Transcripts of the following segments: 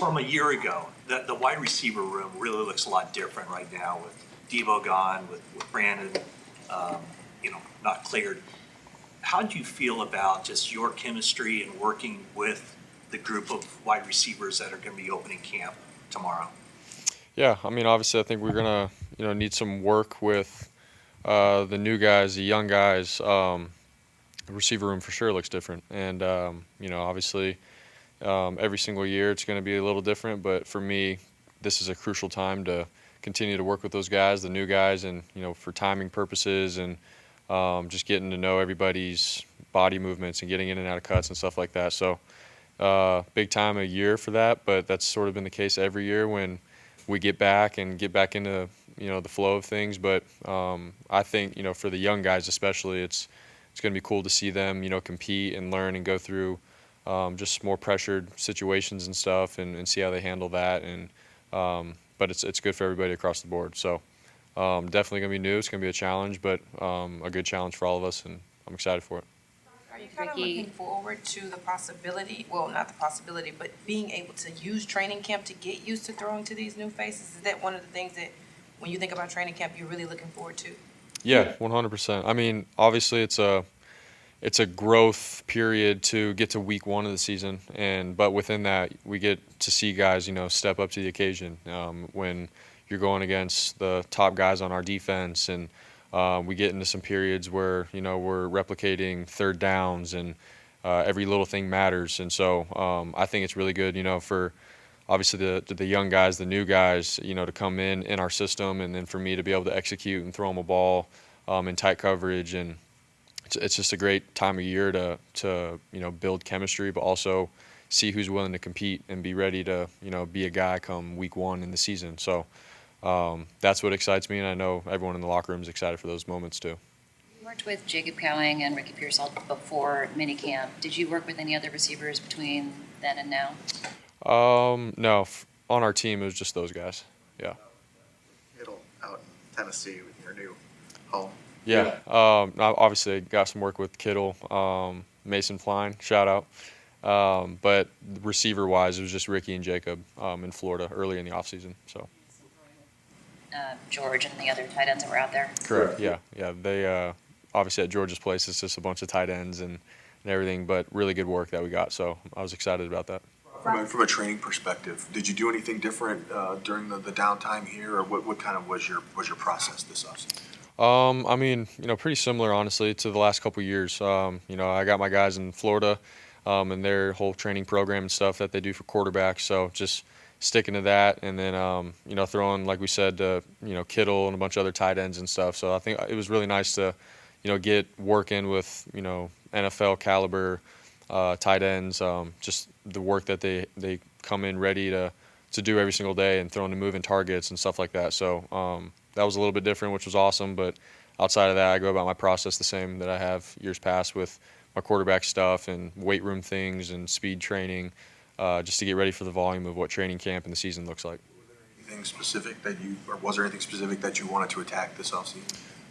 from a year ago, the wide receiver room really looks a lot different right now with Devo gone, with Brandon, not cleared. How do you feel about just your chemistry and working with the group of wide receivers that are going to be opening camp tomorrow? Yeah, I mean, obviously, I think we're gonna, need some work with the new guys, the young guys. The receiver room for sure looks different, and obviously, every single year it's going to be a little different. But for me, this is a crucial time to continue to work with those guys, the new guys, and for timing purposes and just getting to know everybody's body movements and getting in and out of cuts and stuff like that. So big time a year for that, but that's sort of been the case every year when we get back into the flow of things. But I think for the young guys especially, it's going to be cool to see them compete and learn and go through just more pressured situations and stuff and see how they handle that. And but it's good for everybody across the board. So definitely going to be new. It's going to be a challenge, but a good challenge for all of us, and I'm excited for it. Are you kind of looking forward to the possibility, well, not the possibility, but being able to use training camp to get used to throwing to these new faces? Is that one of the things that, when you think about training camp, you're really looking forward to? Yeah, 100%. I mean, obviously it's a growth period to get to week one of the season, but within that we get to see guys step up to the occasion when you're going against the top guys on our defense, and we get into some periods where we're replicating third downs, and every little thing matters. And so I think it's really good for obviously the young guys, the new guys, to come in our system, and then for me to be able to execute and throw them a ball in tight coverage. And it's just a great time of year to build chemistry, but also see who's willing to compete and be ready to be a guy come week one in the season. So that's what excites me, and I know everyone in the locker room is excited for those moments too. You worked with Jacob Cowing and Ricky Pearsall before minicamp. Did you work with any other receivers between then and now? No, on our team it was just those guys. Yeah. Kittle out in Tennessee with your new home. Yeah. Obviously got some work with Kittle, Mason Fline, shout out. But receiver wise, it was just Ricky and Jacob in Florida early in the offseason. So. George and the other tight ends that were out there. Correct. Yeah. They obviously at George's place it's just a bunch of tight ends and everything, but really good work that we got. So I was excited about that. From a training perspective, did you do anything different during the downtime here, or what kind of was your process this offseason? I mean, pretty similar, honestly, to the last couple of years. I got my guys in Florida and their whole training program and stuff that they do for quarterbacks. So just sticking to that, and then throwing, like we said, Kittle and a bunch of other tight ends and stuff. So I think it was really nice to get work in with NFL caliber tight ends. Just the work that they come in ready to do every single day, and throwing the moving targets and stuff like that. So that was a little bit different, which was awesome. But outside of that, I go about my process the same that I have years past with my quarterback stuff and weight room things and speed training, just to get ready for the volume of what training camp and the season looks like. Was there anything specific that you wanted to attack this offseason?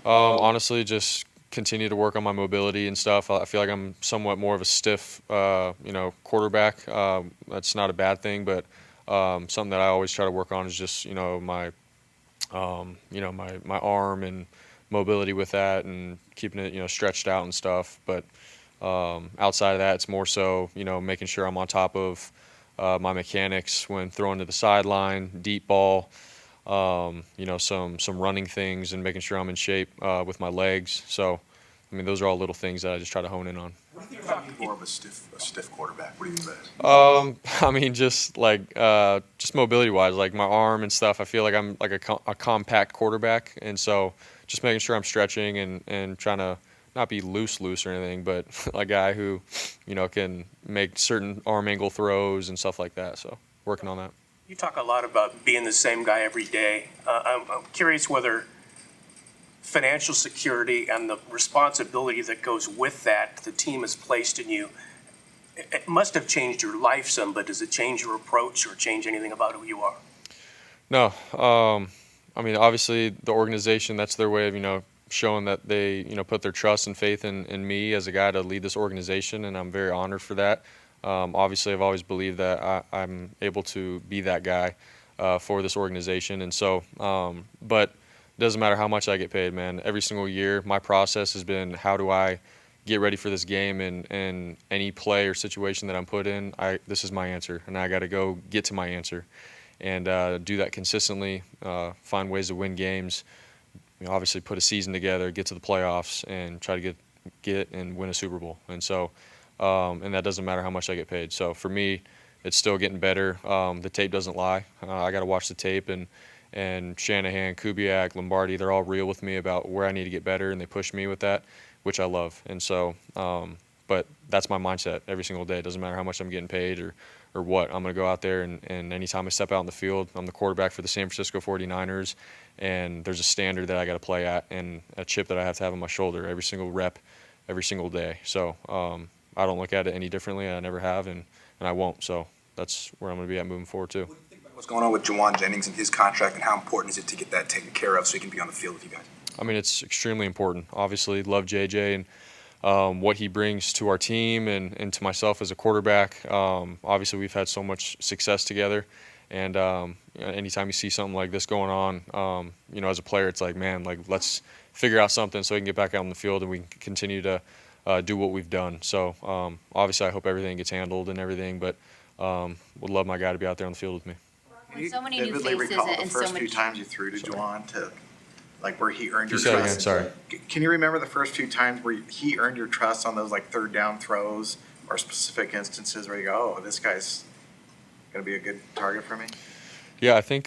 Honestly, just continue to work on my mobility and stuff. I feel like I'm somewhat more of a stiff, quarterback. That's not a bad thing, but something that I always try to work on is just my arm and mobility with that, and keeping it stretched out and stuff. But outside of that, it's more so making sure I'm on top of my mechanics when throwing to the sideline, deep ball, some running things, and making sure I'm in shape with my legs. So, I mean, those are all little things that I just try to hone in on. What do you think about more of a stiff quarterback? What do you mean by that? I mean, just mobility wise, like my arm and stuff. I feel like I'm like a compact quarterback, and so just making sure I'm stretching and trying to not be loose or anything, but a guy who can make certain arm angle throws and stuff like that. So working on that. You talk a lot about being the same guy every day. I'm curious whether financial security and the responsibility that goes with that the team has placed in you, it must have changed your life some, but does it change your approach or change anything about who you are? No. I mean, obviously the organization, that's their way of, showing that they, put their trust and faith in me as a guy to lead this organization, and I'm very honored for that. Obviously, I've always believed that I'm able to be that guy for this organization, and so. But it doesn't matter how much I get paid, man. Every single year, my process has been how do I get ready for this game, and any play or situation that I'm put in, this is my answer, and I got to go get to my answer, and do that consistently. Find ways to win games. Obviously, put a season together, get to the playoffs, and try to get and win a Super Bowl. And so, and that doesn't matter how much I get paid. So for me, it's still getting better. The tape doesn't lie. I got to watch the tape, and Shanahan, Kubiak, Lombardi, they're all real with me about where I need to get better, and they push me with that, which I love. And so, but that's my mindset every single day. It doesn't matter how much I'm getting paid or what. I'm going to go out there, and anytime I step out in the field, I'm the quarterback for the San Francisco 49ers, and there's a standard that I got to play at and a chip that I have to have on my shoulder every single rep, every single day. So I don't look at it any differently. I never have, and I won't. So that's where I'm going to be at moving forward too. What do you think about what's going on with Juwan Jennings and his contract, and how important is it to get that taken care of so he can be on the field with you guys? I mean, it's extremely important. Obviously, love JJ and what he brings to our team and to myself as a quarterback. Obviously, we've had so much success together. And anytime you see something like this going on, as a player, it's like, man, like let's figure out something so we can get back out on the field and we can continue to do what we've done. So obviously, I hope everything gets handled and everything, but would love my guy to be out there on the field with me. With so many new vividly faces recall the and so first few much. times you threw to Juwan to, like, where he earned your You said it again, trust? sorry. Can you remember the first few times where he earned your trust on those, like, third down throws or specific instances where you go, oh, this guy's going to be a good target for me? Yeah, I think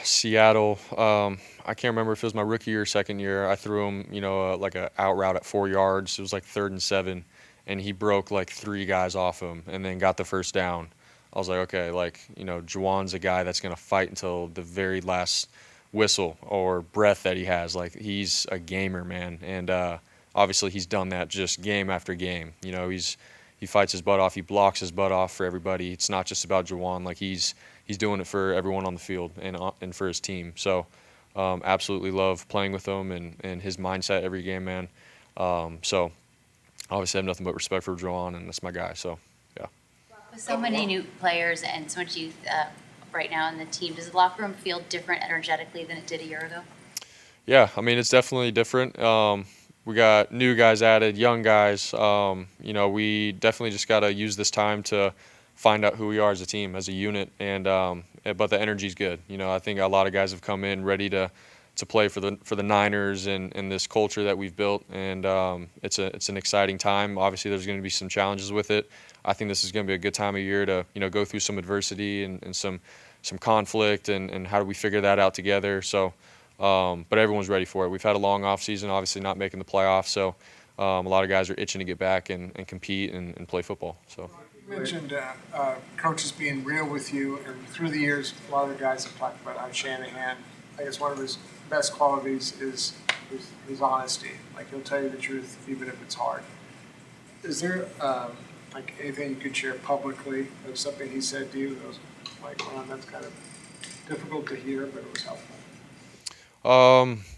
Seattle. I can't remember if it was my rookie or second year. I threw him, like a out route at 4 yards. It was like 3rd and 7, and he broke like 3 guys off him, and then got the first down. I was like, okay, like Juwan's a guy that's gonna fight until the very last whistle or breath that he has. Like he's a gamer, man, and obviously he's done that just game after game. He fights his butt off. He blocks his butt off for everybody. It's not just about Juwan. Like he's doing it for everyone on the field and for his team. So absolutely love playing with him and his mindset every game, man. So obviously I have nothing but respect for Juwan, and that's my guy. So yeah. With so many new players and so much youth right now in the team, does the locker room feel different energetically than it did a year ago? Yeah, I mean it's definitely different. We got new guys added, young guys. We definitely just got to use this time to find out who we are as a team, as a unit, and but the energy's good. I think a lot of guys have come in ready to play for the Niners and this culture that we've built, and it's an exciting time. Obviously, there's going to be some challenges with it. I think this is going to be a good time of year to go through some adversity and some conflict, and how do we figure that out together. So. But everyone's ready for it. We've had a long off season, obviously not making the playoffs, so a lot of guys are itching to get back and compete and play football. So You mentioned coaches being real with you, and through the years, a lot of the guys have talked about how Shanahan, I guess one of his best qualities is his honesty. Like he'll tell you the truth even if it's hard. Is there like anything you could share publicly of something he said to you that was like, well, that's kind of difficult to hear, but it was helpful?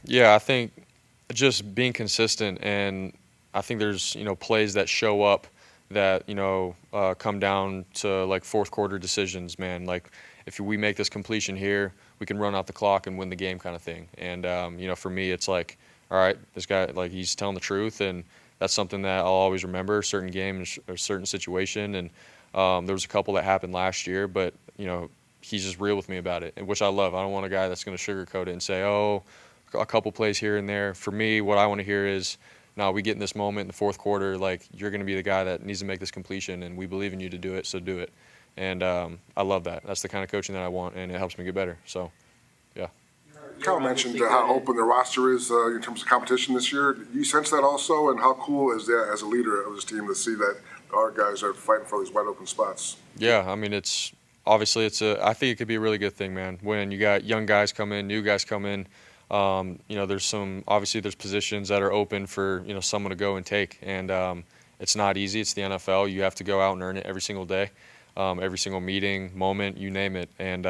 Yeah, I think just being consistent, and I think there's plays that show up that come down to like fourth quarter decisions, man. Like if we make this completion here, we can run out the clock and win the game, kind of thing. And for me, it's like, all right, this guy, like, he's telling the truth, and that's something that I'll always remember. Certain games or certain situation, and there was a couple that happened last year, but he's just real with me about it, which I love. I don't want a guy that's going to sugarcoat it and say, oh, a couple plays here and there. For me, what I want to hear is, no, we get in this moment in the fourth quarter, like, you're going to be the guy that needs to make this completion, and we believe in you to do it, so do it. And I love that. That's the kind of coaching that I want, and it helps me get better. So, yeah. Kyle mentioned how open the roster is in terms of competition this year. Do you sense that also, and how cool is that as a leader of this team to see that our guys are fighting for these wide open spots? Yeah, I mean, obviously, I think it could be a really good thing, man. When you got young guys come in, new guys come in, there's positions that are open for, someone to go and take. And it's not easy. It's the NFL. You have to go out and earn it every single day, every single meeting, moment, you name it. And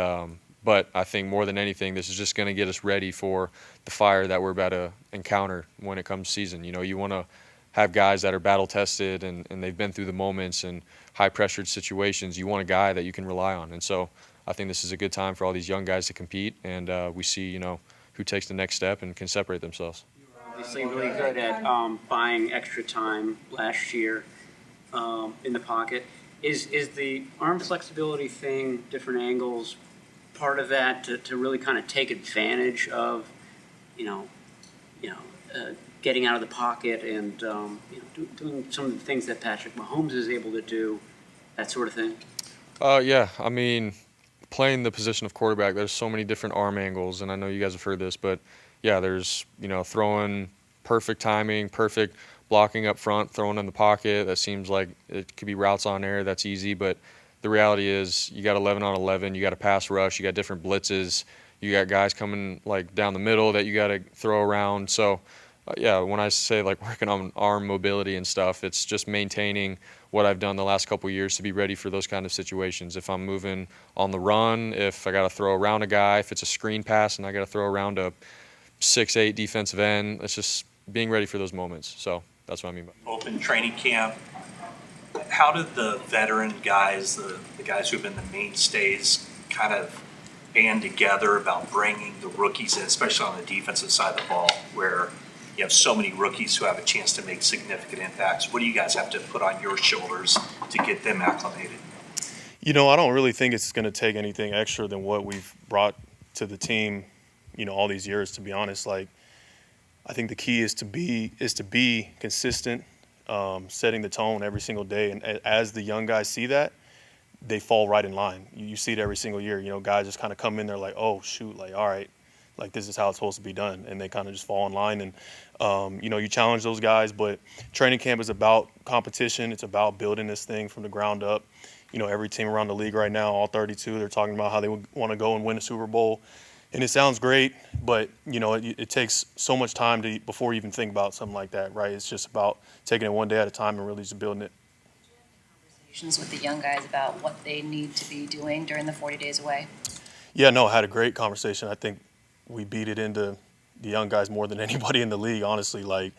but I think more than anything, this is just going to get us ready for the fire that we're about to encounter when it comes season. You want to have guys that are battle tested and they've been through the moments and high-pressured situations, you want a guy that you can rely on. And so I think this is a good time for all these young guys to compete, and we see, who takes the next step and can separate themselves. Obviously really good at buying extra time last year in the pocket. Is the arm flexibility thing, different angles, part of that to really kind of take advantage of, getting out of the pocket and doing some of the things that Patrick Mahomes is able to do, that sort of thing? Yeah, I mean, playing the position of quarterback, there's so many different arm angles, and I know you guys have heard this, but yeah, there's, throwing perfect timing, perfect blocking up front, throwing in the pocket. That seems like it could be routes on air. That's easy, but the reality is you got 11 on 11, you got a pass rush, you got different blitzes, you got guys coming like down the middle that you got to throw around. So yeah, when I say like working on arm mobility and stuff, it's just maintaining what I've done the last couple of years to be ready for those kind of situations. If I'm moving on the run, if I got to throw around a guy, if it's a screen pass and I got to throw around a 6'8" defensive end, it's just being ready for those moments. So that's what I mean by Open training camp. How did the veteran guys, the guys who've been the mainstays, kind of band together about bringing the rookies in, especially on the defensive side of the ball, where you have so many rookies who have a chance to make significant impacts? What do you guys have to put on your shoulders to get them acclimated? I don't really think it's going to take anything extra than what we've brought to the team, all these years, to be honest. Like, I think the key is to be consistent, setting the tone every single day. And as the young guys see that, they fall right in line. You see it every single year. Guys just kind of come in there like, oh, shoot, like, all right, like this is how it's supposed to be done. And they kind of just fall in line. And, you challenge those guys. But training camp is about competition. It's about building this thing from the ground up. Every team around the league right now, all 32, they're talking about how they would want to go and win a Super Bowl. And it sounds great, but, it takes so much time before you even think about something like that, right? It's just about taking it one day at a time and really just building it. Conversations with the young guys about what they need to be doing during the 40 days away? Yeah, no, I had a great conversation. I think we beat it into the young guys more than anybody in the league, honestly, like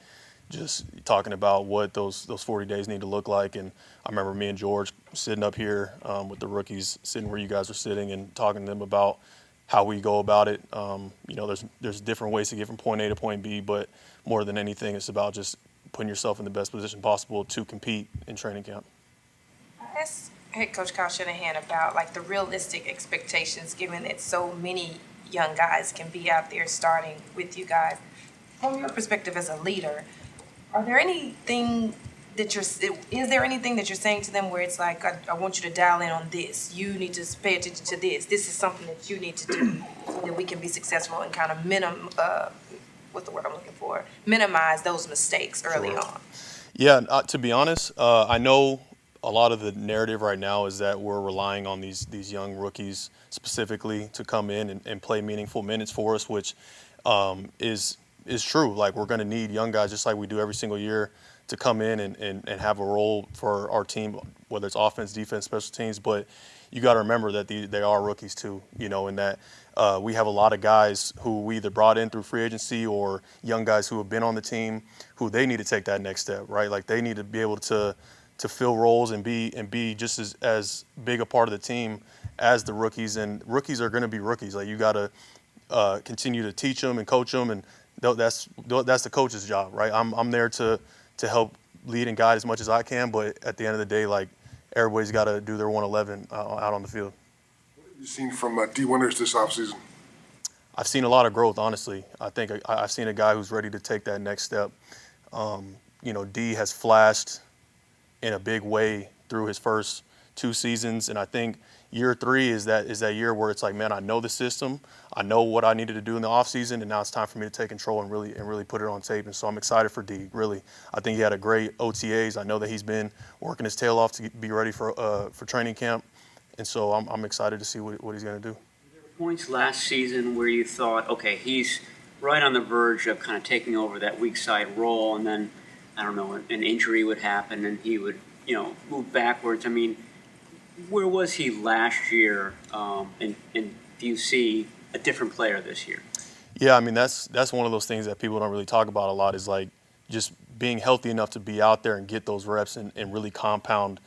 just talking about what those 40 days need to look like. And I remember me and George sitting up here with the rookies, sitting where you guys are sitting and talking to them about how we go about it. There's different ways to get from point A to point B, but more than anything, it's about just putting yourself in the best position possible to compete in training camp. I asked head coach Kyle Shanahan about like the realistic expectations, given that so many young guys can be out there starting with you guys. From your perspective as a leader, is there anything that you're saying to them where it's like, I want you to dial in on this. You need to pay attention to this. This is something that you need to do so that we can be successful and kind of minimize those mistakes early on. Yeah, to be honest, I know a lot of the narrative right now is that we're relying on these young rookies specifically to come in and play meaningful minutes for us, which is true. Like, we're going to need young guys just like we do every single year to come in and have a role for our team, whether it's offense, defense, special teams. But you got to remember that they are rookies too, and that we have a lot of guys who we either brought in through free agency or young guys who have been on the team who they need to take that next step, right? Like, they need to be able to fill roles and be just as big a part of the team as the rookies. And rookies are going to be rookies. Like, you got to continue to teach them and coach them, and that's the coach's job, right? I'm there to help lead and guide as much as I can, but at the end of the day, like, everybody's got to do their 111 out on the field. What have you seen from D. Winters this offseason? I've seen a lot of growth, honestly. I think I've seen a guy who's ready to take that next step. D has flashed in a big way through his first 2 seasons, and I think year 3 is that year where it's like, man, I know the system, I know what I needed to do in the offseason, and now it's time for me to take control and really put it on tape. And so I'm excited for D. Really, I think he had a great OTAs. I know that he's been working his tail off to be ready for training camp, and so I'm excited to see what he's going to do. There were points last season where you thought, okay, he's right on the verge of kind of taking over that weak side role, and then I don't know, an injury would happen and he would, move backwards. I mean, where was he last year? And do you see a different player this year? Yeah, I mean, that's one of those things that people don't really talk about a lot, is like just being healthy enough to be out there and get those reps and really compound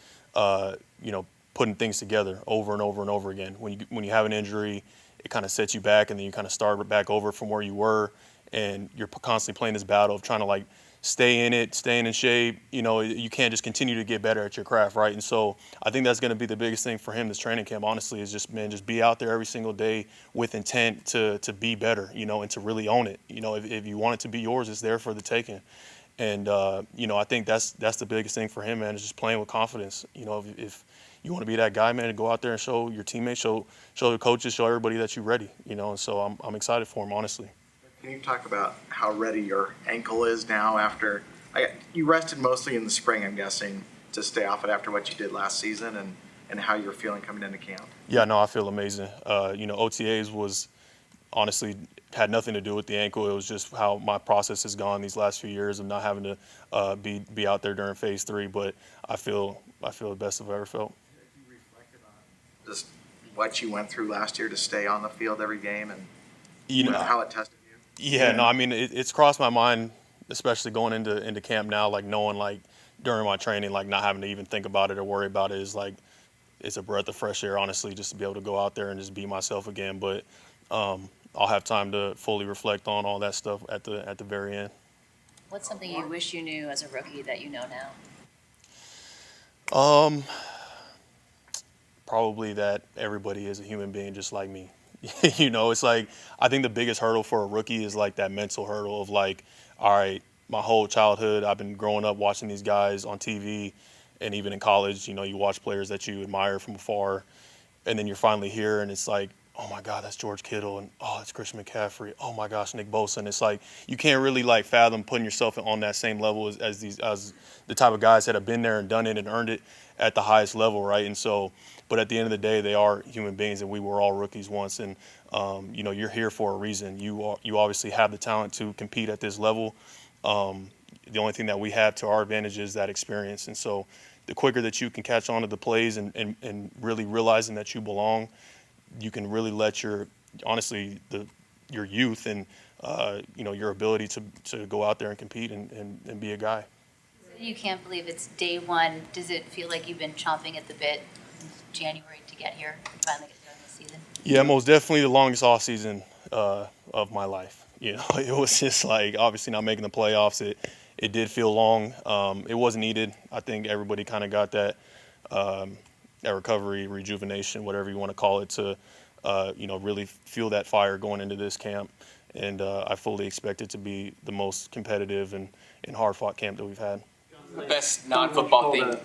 putting things together over and over and over again. When you have an injury, it kind of sets you back, and then you kind of start back over from where you were, and you're constantly playing this battle of trying to like stay in it, staying in shape. You can't just continue to get better at your craft, right? And so I think that's going to be the biggest thing for him this training camp, honestly, is just be out there every single day with intent to be better, and to really own it. If you want it to be yours, it's there for the taking. And I think that's the biggest thing for him, man, is just playing with confidence. If you want to be that guy, man, to go out there and show your teammates, show the coaches, show everybody that you're ready. And so I'm excited for him, honestly. Can you talk about how ready your ankle is now after you rested mostly in the spring, I'm guessing, to stay off it after what you did last season, and how you're feeling coming into camp? Yeah, no, I feel amazing. OTAs was honestly had nothing to do with the ankle. It was just how my process has gone these last few years of not having to be out there during phase 3. But I feel the best I've ever felt. You reflect about just what you went through last year to stay on the field every game, and how it tested you. Yeah, no, I mean it's crossed my mind, especially going into camp now, like knowing like during my training, like not having to even think about it or worry about it is like it's a breath of fresh air, honestly, just to be able to go out there and just be myself again. But I'll have time to fully reflect on all that stuff at the very end. What's something you wish you knew as a rookie that you know now? Probably that everybody is a human being just like me. It's like I think the biggest hurdle for a rookie is like that mental hurdle of like, all right, my whole childhood I've been growing up watching these guys on TV, and even in college, you watch players that you admire from afar, and then you're finally here, and it's like, oh my God, that's George Kittle, and oh, it's Christian McCaffrey. Oh my gosh, Nick Bosa. And it's like you can't really like fathom putting yourself on that same level as the type of guys that have been there and done it and earned it at the highest level, right? And so, but at the end of the day, they are human beings, and we were all rookies once. And you're here for a reason. You obviously have the talent to compete at this level. The only thing that we have to our advantage is that experience. And so, the quicker that you can catch on to the plays and really realizing that you belong, you can really let your youth and your ability to go out there and compete and be a guy. You can't believe it's day one. Does it feel like you've been chomping at the bit since January to get here and finally get started this season? Yeah, most definitely the longest off season of my life. It was just like obviously not making the playoffs. It did feel long. It wasn't needed. I think everybody kind of got that recovery, rejuvenation, whatever you want to call it, to really feel that fire going into this camp. And I fully expect it to be the most competitive and hard-fought camp that we've had. The best non-football thing.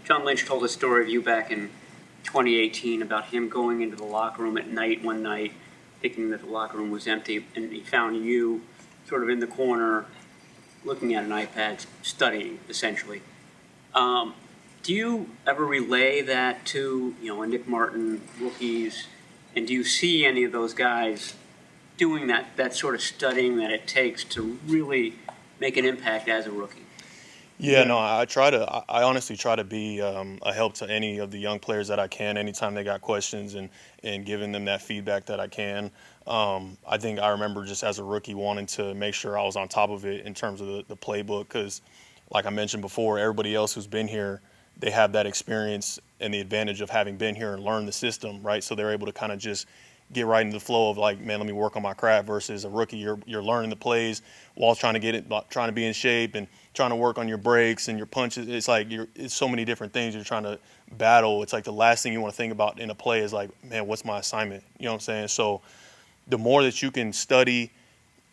John Lynch told a story of you back in 2018 about him going into the locker room at night one night, thinking that the locker room was empty, and he found you sort of in the corner looking at an iPad, studying, essentially. Do you ever relay that to, a Nick Martin, rookies, and do you see any of those guys doing that sort of studying that it takes to really make an impact as a rookie? Yeah, no, I honestly try to be a help to any of the young players that I can anytime they got questions and giving them that feedback that I can. I think I remember just as a rookie wanting to make sure I was on top of it in terms of the playbook because, like I mentioned before, everybody else who's been here, they have that experience and the advantage of having been here and learned the system, right? So they're able to kind of just get right into the flow of like, man, let me work on my craft versus a rookie. You're learning the plays while trying to be in shape and trying to work on your breaks and your punches. It's like it's so many different things you're trying to battle. It's like the last thing you want to think about in a play is like, man, what's my assignment? You know what I'm saying? So the more that you can study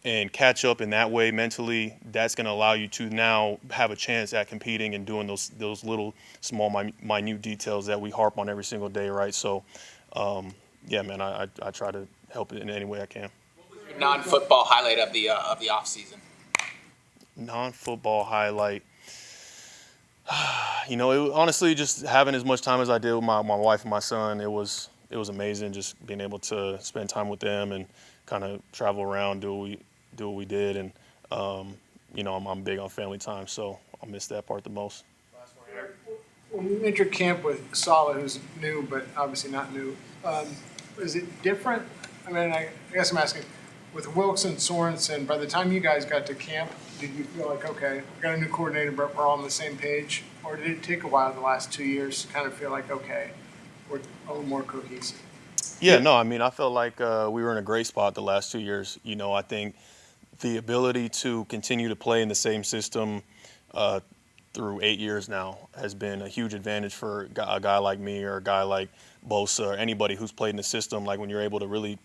and catch up in that way mentally, that's going to allow you to now have a chance at competing and doing those little small minute details that we harp on every single day, right? So yeah, man, I try to help it in any way I can. What was your non-football highlight of the off season? Non-football highlight. Honestly, just having as much time as I did with my wife and my son, it was amazing. Just being able to spend time with them and kind of travel around, do what we did, and I'm big on family time, so I'll miss that part the most. When you entered camp with Saleh, who's new but obviously not new, is it different? I mean, I guess I'm asking, with Wilkes and Sorensen, by the time you guys got to camp, did you feel like, okay, we got a new coordinator, but we're all on the same page? Or did it take a while the last 2 years to kind of feel like, okay, we're a little more cohesive? Yeah, no, I mean, I felt like we were in a great spot the last 2 years. You know, I think the ability to continue to play in the same system through 8 years now has been a huge advantage for a guy like me or a guy like Bosa or anybody who's played in the system. Like when you're able to really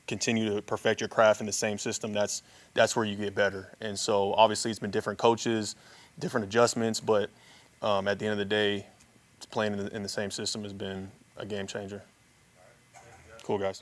continue to perfect your craft in the same system, that's where you get better. And so obviously it's been different coaches, different adjustments, but at the end of the day, playing in the same system has been a game changer. Cool, guys.